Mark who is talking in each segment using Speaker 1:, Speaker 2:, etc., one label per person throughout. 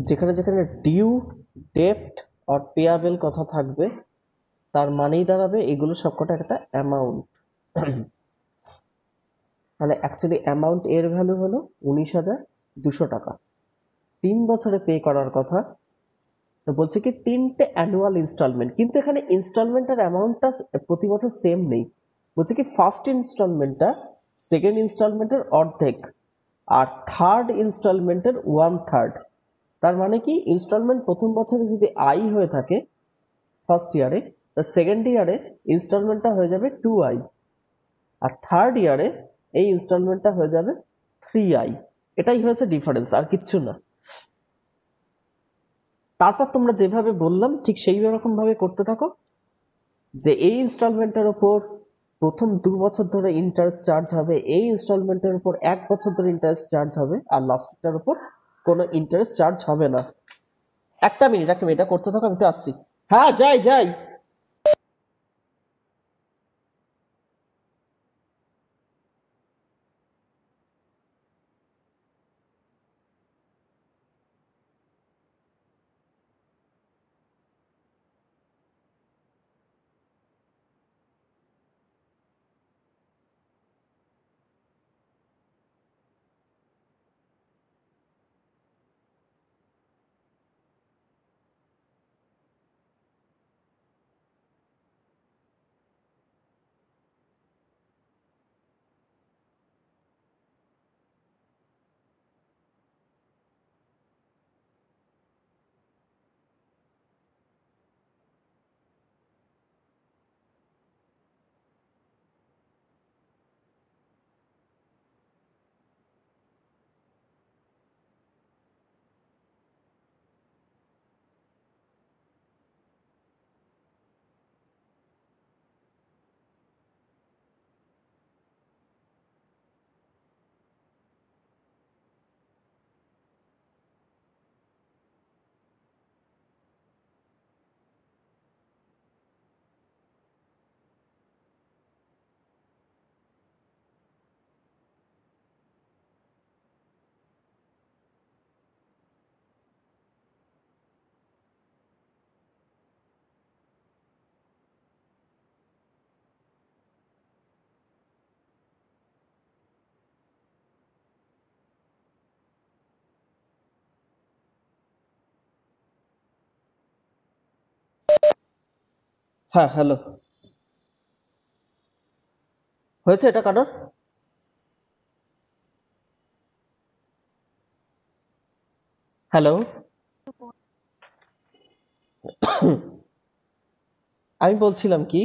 Speaker 1: যেখানে যেখানে ডিউ, ডেপ্ট আর পেয়াবেল কথা থাকবে তার মানেই দাঁড়াবে এগুলো সবকটা একটা অ্যামাউন্ট। তাহলে অ্যাকচুয়ালি অ্যামাউন্ট এর ভ্যালু হলো 19,200 টাকা। 3 বছরে পে করার কথা। তো বলছে কি 3টে অ্যানুয়াল ইনস্টলমেন্ট, কিন্তু এখানে ইনস্টলমেন্টের অ্যামাউন্টটা প্রতি বছর সেম নেই। বলছে কি ফার্স্ট ইনস্টলমেন্টটা সেকেন্ড ইনস্টলমেন্টের অর্ধেক আর থার্ড ইনস্টলমেন্টের 1/3। তার মানে কি ইনস্টলমেন্ট প্রথম বছরে যদি আই হয়ে থাকে ফার্স্ট ইয়ারে, তা সেকেন্ড ইয়ারে ইনস্টলমেন্টটা হয়ে যাবে 2i, আর থার্ড ইয়ারে এই ইনস্টলমেন্টটা হয়ে যাবে 3i। এটাই হয়েছে ডিফারেন্স, আর কিচ্ছু না। তারপর তোমরা যেভাবে বললাম ঠিক সেই রকম ভাবে করতে থাকো, যে এই ইনস্টলমেন্টের উপর প্রথম 2 বছর ধরে ইন্টারেস্ট চার্জ হবে, এই ইনস্টলমেন্টের উপর 1 বছর ধরে ইন্টারেস্ট চার্জ হবে, আর লাস্টটার উপর কোনো ইন্টারেস্ট চার্জ হবে না। একটা মিনিট এটা করতে থাকো, আমি একটু আসছি। হ্যাঁ যাই। হ্যাঁ হ্যালো, হয়েছে এটা কারোর? হ্যালো, আমি বলছিলাম কি,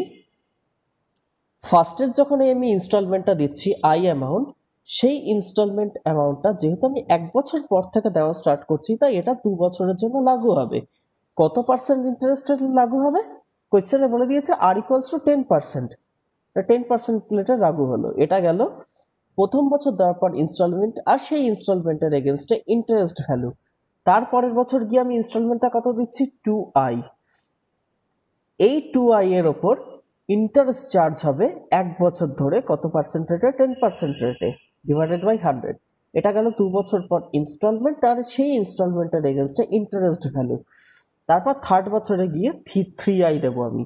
Speaker 1: ফার্স্টের যখন আমি ইনস্টলমেন্টটা দিচ্ছি আই অ্যামাউন্ট, সেই ইনস্টলমেন্ট অ্যামাউন্টটা যেহেতু আমি 1 বছর পর থেকে দেওয়া স্টার্ট করছি, তাই এটা 2 বছরের জন্য লাগু হবে। কত পার্সেন্ট ইন্টারেস্টের লাগু হবে? কোয়েশ্চেনে বলে দিয়েছে আর ইকুয়ালস টু 10%। 10% প্লেটে লাগু হলো। এটা গেল প্রথম বছর দেওয়ার পর ইনস্টলমেন্ট, আর সেই ইনস্টলমেন্টের এগেনস্টে ইন্টারেস্ট ভ্যালু। তারপরের বছর গিয়ে আমি ইনস্টলমেন্টটা কত দিচ্ছি? 2i। এই 2i এর ওপর ইন্টারেস্ট চার্জ হবে 1 বছর ধরে কত পার্সেন্ট রেটে? 10% রেটে, ডিভাইডেড বাই 100। এটা গেল 2 বছর পর ইনস্টলমেন্ট, আর সেই ইনস্টলমেন্টের এগেনস্টে ইন্টারেস্ট ভ্যালু। তারপর থার্ড বছরে গিয়ে 3i দেবো আমি।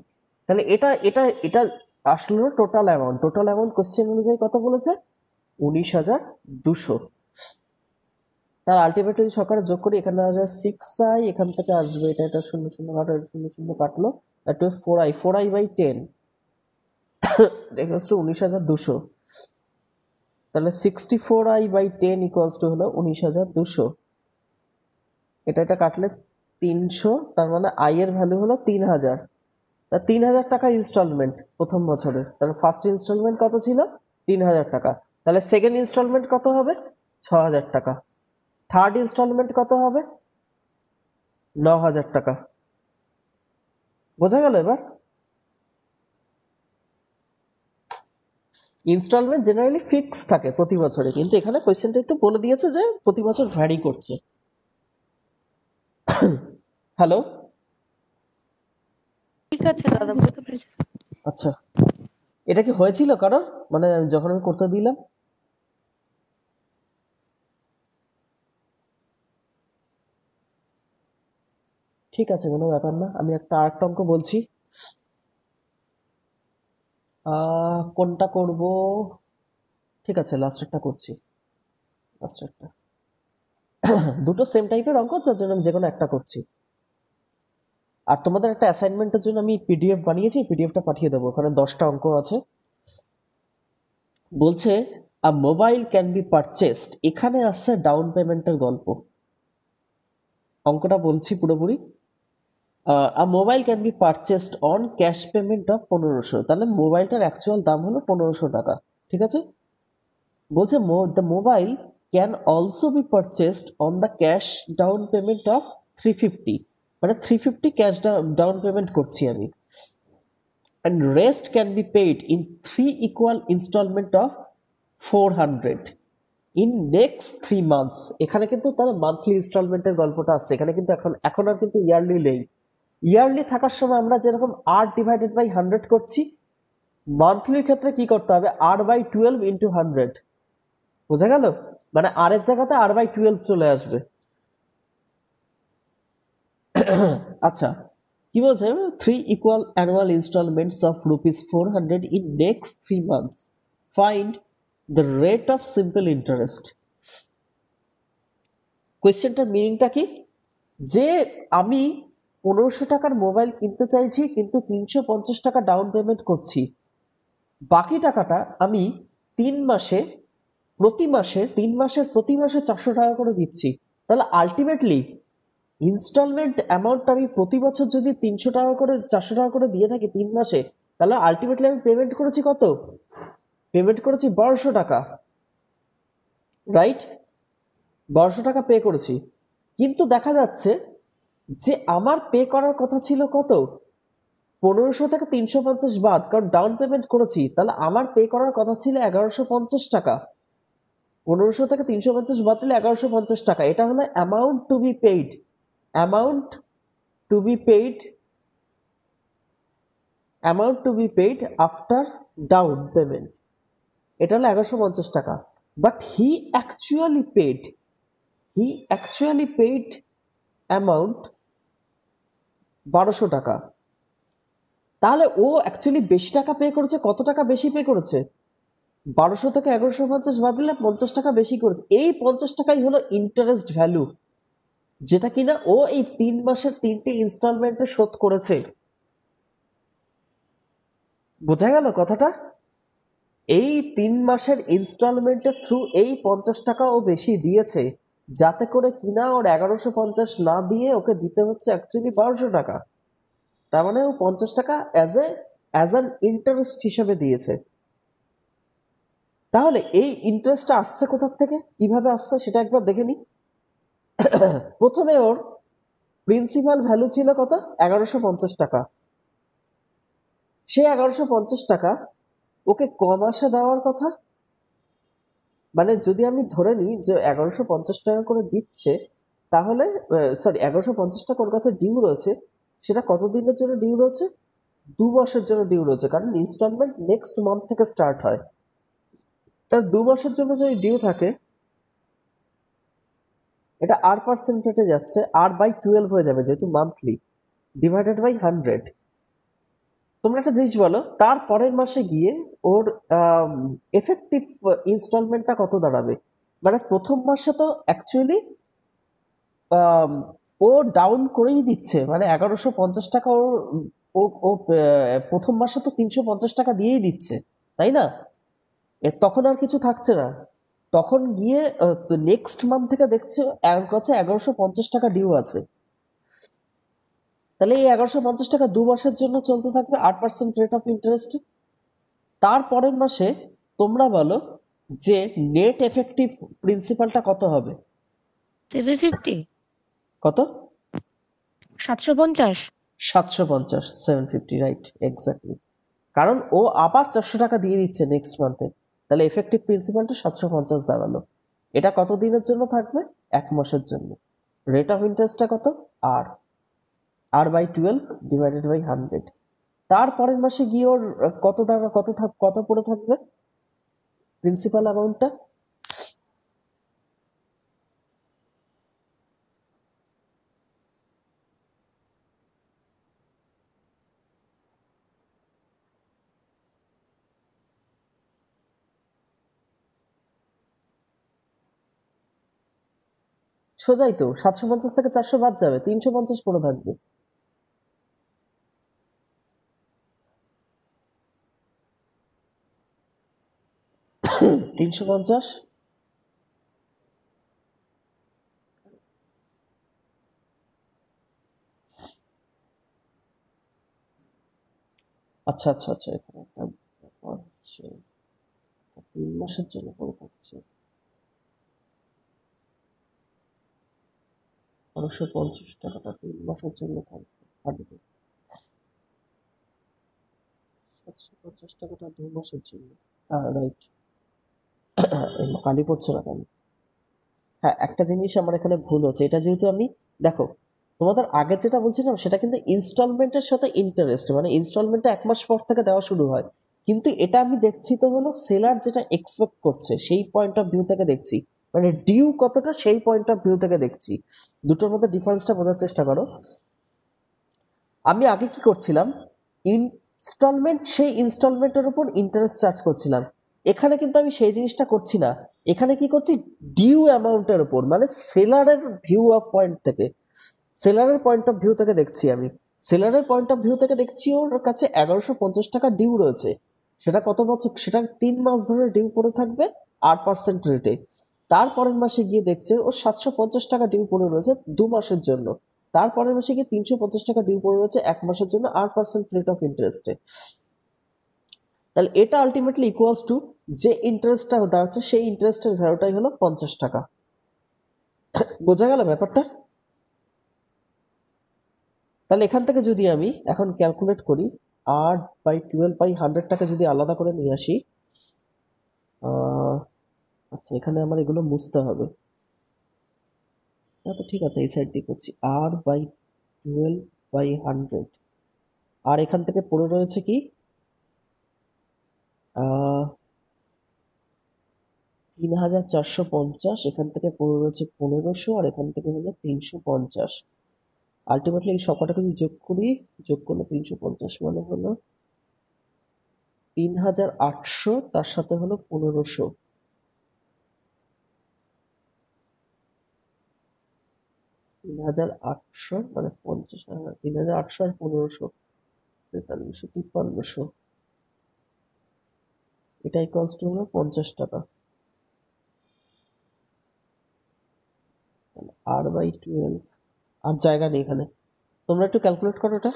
Speaker 1: তাহলে এটা এটা এটা আসলে total amount. Total amount question অনুযায়ী কত বলেছে? 19,200। তার আলটিমেটলি সরকার যোগ করি, এখানে আসবে 6i, এখান থেকে আসবে এটা শূন্য শূন্য কাটো, শূন্য শূন্য কাটলো, একটু 4i বাই 10 ইকুয়ালস টু 19,200। তাহলে 64i বাই 10 ইকুয়ালস টু হলো 19,200। এটা কাটলে 300, তার মানে আই এর ভ্যালু হলো 3,000। তা 3,000 টাকা ইনস্টলমেন্ট প্রথম বছরে। তাহলে ফার্স্ট ইনস্টলমেন্ট কত ছিল? 3,000 টাকা। তাহলে সেকেন্ড ইনস্টলমেন্ট কত হবে? 6,000 টাকা। থার্ড ইনস্টলমেন্ট কত হবে? 9,000 টাকা। বোঝা গেল এবার? ইনস্টলমেন্ট জেনারেলি ফিক্স থাকে প্রতি বছরে, কিন্তু এখানে কোয়েশ্চেনটা একটু বলে দিয়েছে যে প্রতি বছর ভ্যারি করছে। হ্যালো,
Speaker 2: ঠিক আছে দাদা, বুঝতে পেরেছি।
Speaker 1: আচ্ছা, এটা কি হয়েছিল কারণ, মানে যখন আমি করতে দিলাম? ঠিক আছে, কোনো ব্যাপার না। আমি আরেকটা অঙ্ক বলছি। কোনটা করব? ঠিক আছে, লাস্টেরটা করছি। লাস্টেরটা দুটো সেম টাইপের অঙ্ক, তার জন্য আমি যে কোনো একটা করছি। আর তোমাদের একটা অ্যাসাইনমেন্টের জন্য আমি পিডিএফ বানিয়েছি, পিডিএফটা পাঠিয়ে দেবো, ওখানে 10টা অঙ্ক আছে। বলছে a mobile can be purchased, এখানে আসছে ডাউন পেমেন্টের গল্প। অঙ্কটা বলছি পুরোপুরি। A mobile can be purchased on cash payment of 1500, তাহলে মোবাইলটার অ্যাকচুয়াল দাম হলো 1500 টাকা। ঠিক আছে, বলছে the mobile can also be purchased on the cash down payment of 350, মানে 350 ক্যাশ ডাউন পেমেন্ট করছি আমি, and rest can be paid in 3 equal installment of 400 in next 3 months। এখানে কিন্তু তাহলে মান্থলি ইনস্টলমেন্টের গল্পটা আছে এখানে, কিন্তু এখন আর কিন্তু ইয়ারলি নেই। ইয়ারলি থাকার সময় আমরা যেরকম r ডিভাইডেড বাই 100 করছি, মান্থলির ক্ষেত্রে কি করতে হবে, r বাই 12 ইন্টু 100। বোঝা গেল? মানে r এর জায়গাতে r বাই 12 চলে আসবে। আচ্ছা, কি বলছে, 3 equal annual installments of rupees 400 in next 3 months, find the rate of simple interest। কোয়েশ্চেনটার মিনিংটা কি, যে আমি 1500 টাকার মোবাইল কিনতে চাইছি, কিন্তু 350 টাকা ডাউন পেমেন্ট করছি, বাকি টাকাটা আমি 3 মাসে প্রতি মাসে 400 টাকা করে দিচ্ছি। তাহলে আলটিমেটলি ইনস্টলমেন্ট অ্যামাউন্ট আমি প্রতি বছর যদি 300 টাকা করে 400 টাকা করে দিয়ে থাকি 3 মাসে, তাহলে আলটিমেটলি আমি পেমেন্ট করেছি কত? পেমেন্ট করেছি 1200 টাকা, রাইট? 1200 টাকা পে করেছি। কিন্তু দেখা যাচ্ছে যে আমার পে করার কথা ছিল কত, 1500 থেকে 350 বাদ, কারণ ডাউন পেমেন্ট করেছি, তাহলে আমার পে করার কথা ছিল 1150 টাকা। 1500 থেকে 350 বাদ দিলে 1150 টাকা। এটা হলো amount two be paid, amount two be paid, amount two be paid after down payment. এটা হলো 1150 টাকা। But he actually paid amount 1200 টাকা। তাহলে ও অ্যাকচুয়ালি বেশি টাকা পে করেছে। কত টাকা বেশি পে করেছে? 1200 থেকে 1150 বাদ দিলে 50 টাকা বেশি করেছে। এই 50 টাকাই হলো ইন্টারেস্ট ভ্যালু, যেটা কিনা ও এই 3 মাসের 3টে ইনস্টলমেন্টে শোধ করেছে। বোঝা গেল কথাটা? এই 3 মাসের ইনস্টলমেন্টের থ্রু এই 50 টাকা ও বেশি দিয়েছে, যাতে করে কিনা ওর 1150 না দিয়ে ওকে দিতে হচ্ছে অ্যাকচুয়ালি 1200 টাকা। তার মানে ও 50 টাকা অ্যাজ অ্যান ইন্টারেস্ট হিসেবে দিয়েছে। তাহলে এই ইন্টারেস্টটা আসছে কোথা থেকে, কিভাবে আসছে সেটা একবার দেখে নি। প্রথমে ওর প্রিন্সিপাল ভ্যালু ছিল কত, 1150 টাকা। সে 1150 টাকা ওকে ক মাসে দেওয়ার কথা, মানে যদি আমি ধরে নিই যে 1150 টাকা করে দিচ্ছে, তাহলে 1150 টাকা ওর কাছে ডিউ রয়েছে, সেটা কত দিনের জন্য ডিউ রয়েছে? 2 মাসের জন্য ডিউ রয়েছে, কারণ ইনস্টলমেন্ট নেক্সট মান্থ থেকে স্টার্ট হয়। তার 2 মাসের জন্য যদি ডিউ থাকে, এটা r% যাচ্ছে, r বাই 12 হয়ে যাবে যেহেতু মান্থলি, ডিভাইডেড বাই 100। তোমরা একটা জিনিস বলো, তার পরের মাসে গিয়ে ওর এফেক্টিভ ইনস্টলমেন্টটা কত দাঁড়াবে? মানে প্রথম মাসে তো অ্যাকচুয়ালি ও ডাউন করেই দিচ্ছে, মানে 1150 টাকা ওর ও ও প্রথম মাসে তো 350 টাকা দিয়েই দিচ্ছে, তাই না? তখন আর কিছু থাকছে না। তখন গিয়ে নেক্সট মান্থ থেকে দেখছে এর কাছে 1150 টাকা ডিউ আছে। তাহলে এই 1150 টাকা 2 মাসের জন্য চলতে থাকবে 8% রেট অফ ইন্টারেস্ট। তারপরের মাসে তোমরা বলো যে নেট এফেক্টিভ প্রিন্সিপালটা কত হবে?
Speaker 2: 750,
Speaker 1: কত?
Speaker 2: 750।
Speaker 1: 750, 750, রাইট, এক্স্যাক্টলি। কারণ ও আবার 400 টাকা দিয়ে দিচ্ছে নেক্সট মান্থে, তাহলে এফেক্টিভ প্রিন্সিপালটা 750 দাঁড়ালো। এটা কত দিনের জন্য থাকবে? 1 মাসের জন্য। রেট অফ ইন্টারেস্টটা কত? আর বাই 12 ডিভাইডেড বাই 100। তারপরের মাসে গিয়ে ওর কত টাকা কত পড়ে থাকবে প্রিন্সিপাল অ্যামাউন্টটা? সোজাই তো, 750 থেকে 400 বাদ যাবে, 350 পড়ে থাকবে। 350। আচ্ছা আচ্ছা আচ্ছা, এখানে একটা ব্যাপার হচ্ছে, 3 মাসের জন্য পড়ে থাকছে 1250 টাকাটা 3 মাসের জন্য থাকবে, থাকবে 750 টাকাটা 2 মাসের জন্য। হ্যাঁ রাইট। কালি পড়ছে না কেন? হ্যাঁ, একটা জিনিস আমার এখানে ভুল হচ্ছে, এটা যেহেতু আমি, দেখো, তোমাদের আগে যেটা বলছিলাম সেটা কিন্তু ইনস্টলমেন্টের সাথে ইন্টারেস্ট, মানে ইনস্টলমেন্টটা 1 মাস পর থেকে দেওয়া শুরু হয়, কিন্তু এটা আমি দেখছি তো হলো সেলার যেটা এক্সপেক্ট করছে সেই পয়েন্ট অফ ভিউ থেকে দেখছি, মানে ডিউ কতটা সেই পয়েন্ট অফ ভিউ থেকে দেখছি। দুটোর মধ্যে ডিফারেন্সটা বোঝার চেষ্টা করো। আমি আগে কি করছিলাম, ইনস্টলমেন্ট, সেই ইনস্টলমেন্টের উপর ইন্টারেস্ট চার্জ করছিলাম। এখানে কিন্তু আমি সেই জিনিসটা করছি না, এখানে কি করছি, ডিউ অ্যামাউন্টের উপর, মানে সেলারের ভিউ অফ পয়েন্ট থেকে, সেলারের পয়েন্ট অফ ভিউ থেকে দেখছি আমি। সেলারের পয়েন্ট অফ ভিউ থেকে দেখছি ওর কাছে 1150 টাকা ডিউ রয়েছে। সেটা কত বছর, সেটা 3 মাস ধরে ডিউ পড়ে থাকবে 8% রেটে। তারপরের মাসে গিয়ে দেখছে ও 750 টাকা ডিউ পড়ে রয়েছে 2 মাসের জন্য। তারপরের মাসে গিয়ে 350 টাকা ডিউ পড়ে রয়েছে 1 মাসের জন্য 8% রেট অফ ইন্টারেস্টে। তাহলে এটা আলটিমেটলি ইকুয়ালস টু, যে ইন্টারেস্টটা দাঁড়াচ্ছে সেই ইন্টারেস্টের ভ্যালুটাই হলো 50 টাকা। বোঝা গেল ব্যাপারটা? তাহলে এখান থেকে যদি আমি এখন ক্যালকুলেট করি, 8/12/100টাকে যদি আলাদা করে নিয়ে আসি, আচ্ছা এখানে আমার এগুলো মুছতে হবে। তো ঠিক আছে, এই সাইড দিয়ে করছি, r/12/100। আর এখান থেকে পড়ে রয়েছে কি, 3450, এখান থেকে পড়ে রয়েছে 1500, আর এখান থেকে হলো 350। আলটিমেটলি এই সবকটাকে যদি যোগ করি, যোগ করলে 350 মানে হলো 3800, তার সাথে হলো 1500, 3800 মানে 50, 3800 আর 1500, 4300, 5300, এটা ইকুয়ালস টু হলো 50 টাকা। r/12, আর জায়গা নেই এখানে, তোমরা একটু ক্যালকুলেট করো এটা।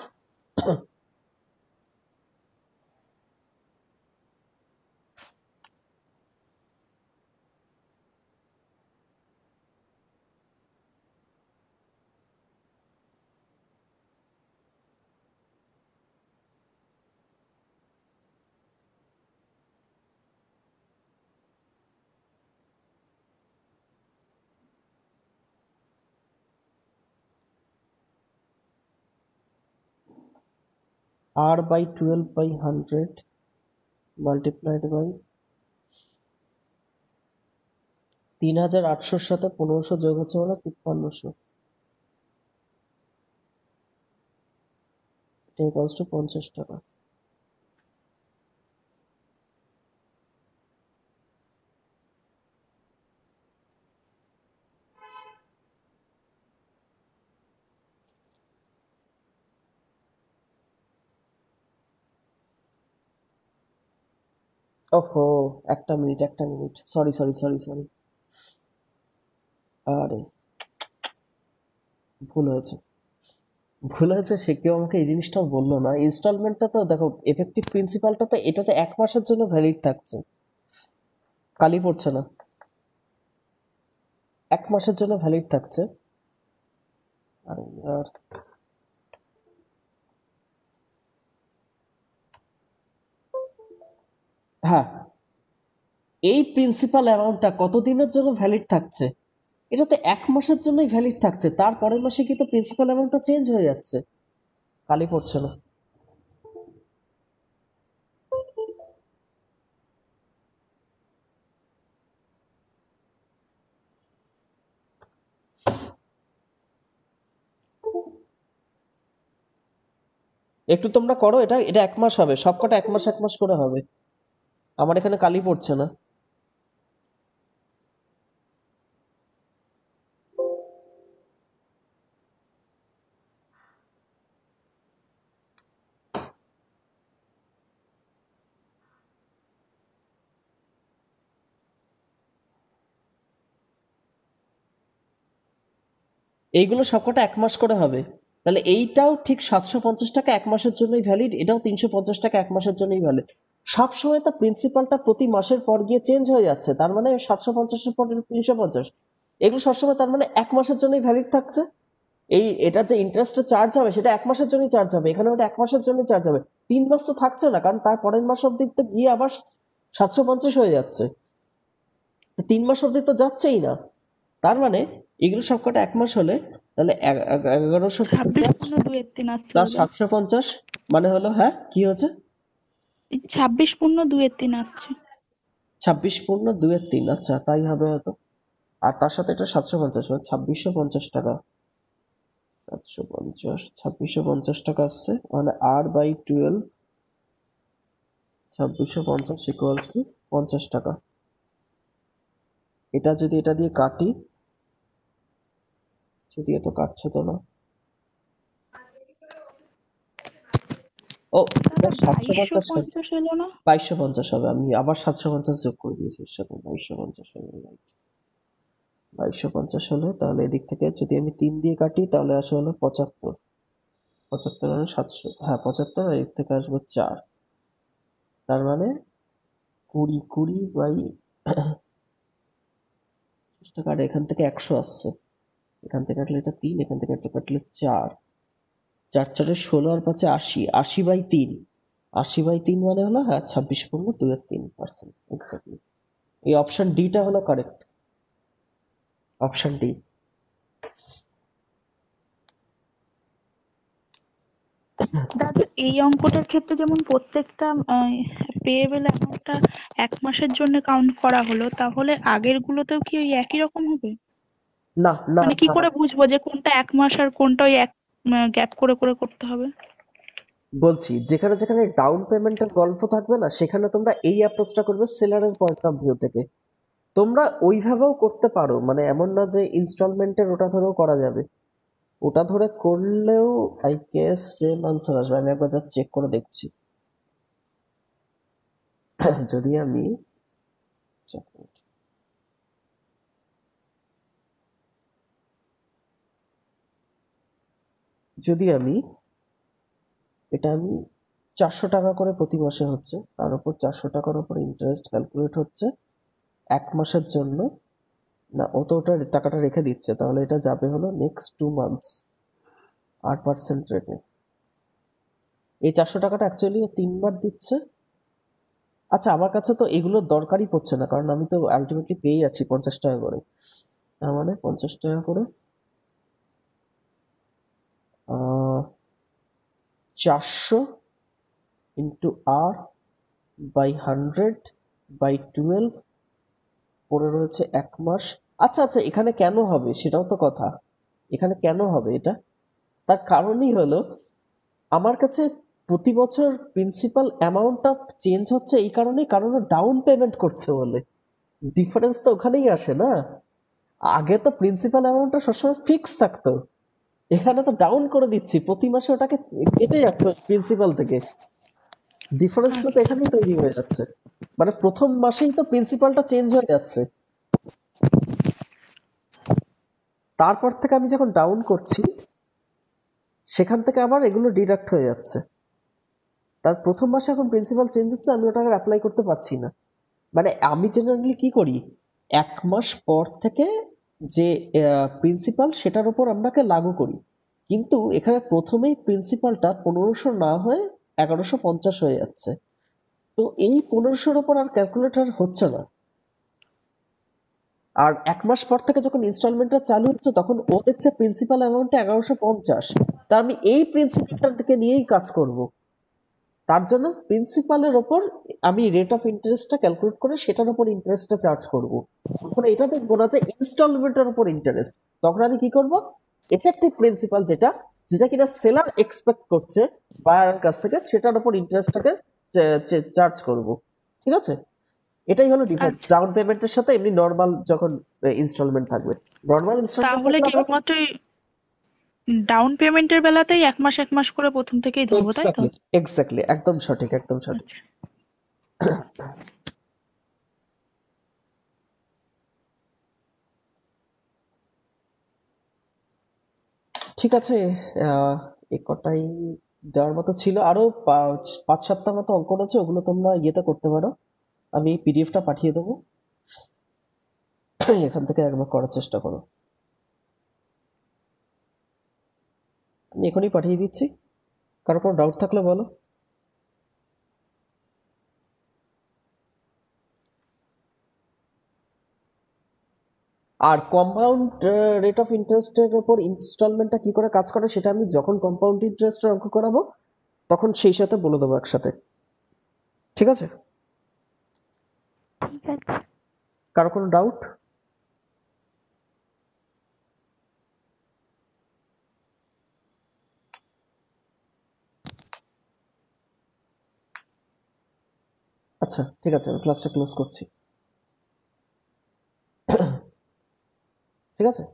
Speaker 1: r/12/100 মাল্টিপ্লাইড বাই 3800 সাথে 1500 যোগ হচ্ছে হলো 5300, এটা ইকুয়ালস টু 50 টাকা। ওহো, একটা মিনিট, একটা minute, sorry sorry sorry sorry, আরে ভুল হয়েছে, ভুল হয়েছে, সে কেউ আমাকে এই জিনিসটাও বললো না। ইনস্টলমেন্টটা তো দেখো, এফেক্টিভ প্রিন্সিপালটা তো এটাতে 1 মাসের জন্য ভ্যালিড থাকছে, কালি পড়ছে না, 1 মাসের জন্য ভ্যালিড থাকছে। আরে ইয়ার, হ্যাঁ, এই প্রিন্সিপাল অ্যামাউন্টটা কতদিনের জন্য ভ্যালিড থাকছে, এটা তো 1 মাসের জন্যই ভ্যালিড থাকছে, তার পরের মাসে কিন্তু প্রিন্সিপাল অ্যামাউন্টটা চেঞ্জ হয়ে যাচ্ছে, কালি পড়ছে না। একটু তোমরা করো এটা, এটা 1 মাস হবে, সবকটা 1 মাস 1 মাস করে হবে, আমার এখানে কালি পড়ছে না। এইগুলো সবকটা 1 মাস করে হবে। তাহলে এইটাও ঠিক 750 টাকা 1 মাসের জন্যই ভ্যালিড, এটাও 350 টাকা 1 মাসের জন্যই ভ্যালিড। সবসময় তো প্রিন্সিপালটা প্রতি মাসের পর গিয়ে চেঞ্জ হয়ে যাচ্ছে, তার মানে 750-এর পর 350, এগুলো সবসময় তার মানে 1 মাসের জন্যই ভ্যালিড থাকছে। এটা যে ইন্টারেস্টটা চার্জ হবে সেটা 1 মাসের জন্যই চার্জ হবে, এখানে ওটা 1 মাসের জন্যই চার্জ হবে। 3 মাস তো থাকছে না, কারণ তার পরের মাস অব্দি তো গিয়ে আবার 750 হয়ে যাচ্ছে, 3 মাস অব্দি তো যাচ্ছেই না। তার মানে এগুলো সবকটা 1 মাস হলে তাহলে 1150
Speaker 3: 26/2/3 আসছে
Speaker 1: প্লাস
Speaker 3: বলে।
Speaker 1: 750 মানে হলো, হ্যাঁ কি হচ্ছে,
Speaker 3: 26/2/3 আসছে।
Speaker 1: 26/2/3, আচ্ছা তাই হবে হয়তো। আর তার সাথে এটা 750 মানে 2650 টাকা, 750 2650 টাকা আসছে, মানে R/12 2650 ইকুয়ালস টু 50 টাকা। এটা যদি এটা দিয়ে কাটি, যদি এত কাটছে তো না, ও এটা 750 কেন,
Speaker 3: 2250 এলো না?
Speaker 1: 2250 হবে, আমি আবার 750 যোগ করে দিয়েছি এর সাথে, 2250 হবে, রাইট। 2250 হলে তাহলে এদিক থেকে যদি আমি 3 দিয়ে কাটি তাহলে আসে হলো 75, 75 মানে 700, হ্যাঁ 75, আর এদিক থেকে আসবে 4, তার মানে 20 টাকা। আর এখান থেকে 100 আসছে, এখান থেকে কাটলে এটা 3, এখান থেকে একটা কাটলে 4, 4 4 16 আর 5 80, 80/3, 80/3 মানে হলো, হ্যাঁ 26/2/3%, এক্স্যাক্টলি। এই অপশন ডিটা হলো কারেক্ট, অপশন ডি।
Speaker 3: দাদা এই অঙ্কটার ক্ষেত্রে যেমন প্রত্যেকটা পেয়েবল অ্যামাউন্টটা 1 মাসের জন্য কাউন্ট করা হলো, তাহলে আগের গুলোতেও কি ওই একই রকম হবে?
Speaker 1: না না
Speaker 3: মানে কি
Speaker 1: না,
Speaker 3: করে বুঝবো যে কোনটা 1 মাস আর কোনটা ওই এক গ্যাপ করে করে করতে হবে?
Speaker 1: বলছি যেখানে যেখানে ডাউন পেমেন্টের গল্প থাকবে না, সেখানে তোমরা এই অ্যাপ্রোচটা করবে সেলারের পয়েন্ট অফ ভিউ থেকে। তোমরা ওইভাবেও করতে পারো, মানে এমন না যে ইনস্টলমেন্টের ওটা ধরেও করা যাবে, ওটা ধরে করলেও আই গেস সেম আনসার আসবে। আমি একবার জাস্ট চেক করে দেখছি। যদি আমি check করছি। যদি আমি এটা আমি 400 টাকা করে প্রতি মাসে হচ্ছে, তার উপর 400 টাকার উপর ইন্টারেস্ট ক্যালকুলেট হচ্ছে 1 মাসের জন্য, না ও তো ওটা টাকাটা রেখে দিচ্ছে, তাহলে এটা যাবে হলো নেক্সট 2 মান্থস 8% রেটে। এই 400 টাকাটা অ্যাকচুয়ালি 3 বার দিচ্ছে। আচ্ছা আমার কাছে তো এগুলোর দরকারই পড়ছে না, কারণ আমি তো আলটিমেটলি পেয়ে যাচ্ছি 50 টাকা করে, তার মানে 50 টাকা করে 400 ইন্টু R/100/12 পড়ে রয়েছে 1 মাস। আচ্ছা আচ্ছা, এখানে কেন হবে সেটাও তো কথা, এখানে কেন হবে এটা, তার কারণই হলো আমার কাছে প্রতি বছর প্রিন্সিপাল অ্যামাউন্টটা চেঞ্জ হচ্ছে এই কারণেই, কারণ ডাউন পেমেন্ট করছে বলে। ডিফারেন্স তো ওখানেই আসে না, আগে তো প্রিন্সিপাল অ্যামাউন্টটা সবসময় ফিক্স থাকতো, এখানে তো ডাউন করে দিচ্ছি, প্রতি মাসে ওটাকে কেটে যাচ্ছে প্রিন্সিপাল থেকে, ডিফারেন্সটা তো এখানেই তৈরি হয়ে যাচ্ছে, মানে প্রথম মাসেই তো প্রিন্সিপালটা চেঞ্জ হয়ে যাচ্ছে, তারপর থেকে আমি যখন ডাউন করছি সেখান থেকে আবার এগুলো ডিডাক্ট হয়ে যাচ্ছে, তার প্রথম মাসে এখন প্রিন্সিপাল চেঞ্জ হচ্ছে, আমি ওটাকে অ্যাপ্লাই করতে পারছি না। মানে আমি জেনারেলি কি করি, 1 মাস পর থেকে যে প্রিন্সিপাল সেটার উপর আমরাকে লাগু করি, কিন্তু এখানে প্রথমেই প্রিন্সিপালটা 1500 না হয়ে 1150 হয়ে যাচ্ছে, তো এই 1500-র উপর আর ক্যালকুলেটর হচ্ছে না। আর 1 মাস পর থেকে যখন ইনস্টলমেন্টটা চালু হচ্ছে তখন ও দেখছে প্রিন্সিপাল অ্যামাউন্টটা 1150, তা আমি এই প্রিন্সিপালটাকে নিয়েই কাজ করব, তার জন্য প্রিন্সিপালের ওপর আমি রেট অফ ইন্টারেস্টটা ক্যালকুলেট করে সেটার উপর ইন্টারেস্টটা চার্জ করব। তখন এটা দেখবো না যে ইনস্টলমেন্টের উপর ইন্টারেস্ট, তখন আমি কি করব, এফেক্টিভ প্রিন্সিপাল যেটা যেটা কিনা সেলার এক্সপেক্ট করছে বায়ারের কাছ থেকে, সেটার উপর ইন্টারেস্টটাকে চার্জ করব। ঠিক আছে, এটাই হলো ডিফারেন্স
Speaker 3: আচ্ছা,
Speaker 1: ডাউন পেমেন্টের সাথে এমনি নর্মাল যখন ইনস্টলমেন্ট থাকবে। নর্মাল ইনস্টলমেন্ট
Speaker 3: তাহলে
Speaker 1: থাকলে আবার
Speaker 3: কেবলমাত্র ডাউন পেমেন্টের বেলাতেই 1 মাস 1 মাস করে প্রথম থেকেই ধরবো, তাই তো?
Speaker 1: এক্স্যাক্টলি এক্স্যাক্টলি একদম সঠিক, একদম সঠিক।
Speaker 3: আচ্ছা।
Speaker 1: ঠিক আছে, এ কটাই দেওয়ার মতো ছিল। আরো 5-7টা মতো অঙ্ক আছে, ওগুলো তোমরা ইয়েতে করতে পারো। আমি পিডিএফটা পাঠিয়ে দেবো, এখান থেকে একবার করার চেষ্টা করো। আমি এখনই পাঠিয়ে দিচ্ছি, কারো কোনো ডাউট থাকলে বলো। আর কম্পাউন্ড রেট অফ ইন্টারেস্টের উপর ইনস্টলমেন্টটা কি করে কাজ করে সেটা আমি যখন কম্পাউন্ড ইন্টারেস্টের অঙ্ক করাবো তখন সেই সাথে বলে দেবো একসাথে, ঠিক আছে?
Speaker 2: ঠিক আছে।
Speaker 1: কারো কোনো ডাউট? আচ্ছা ঠিক আছে, আমি ক্লাসটা ক্লোজ করছি, ঠিক আছে।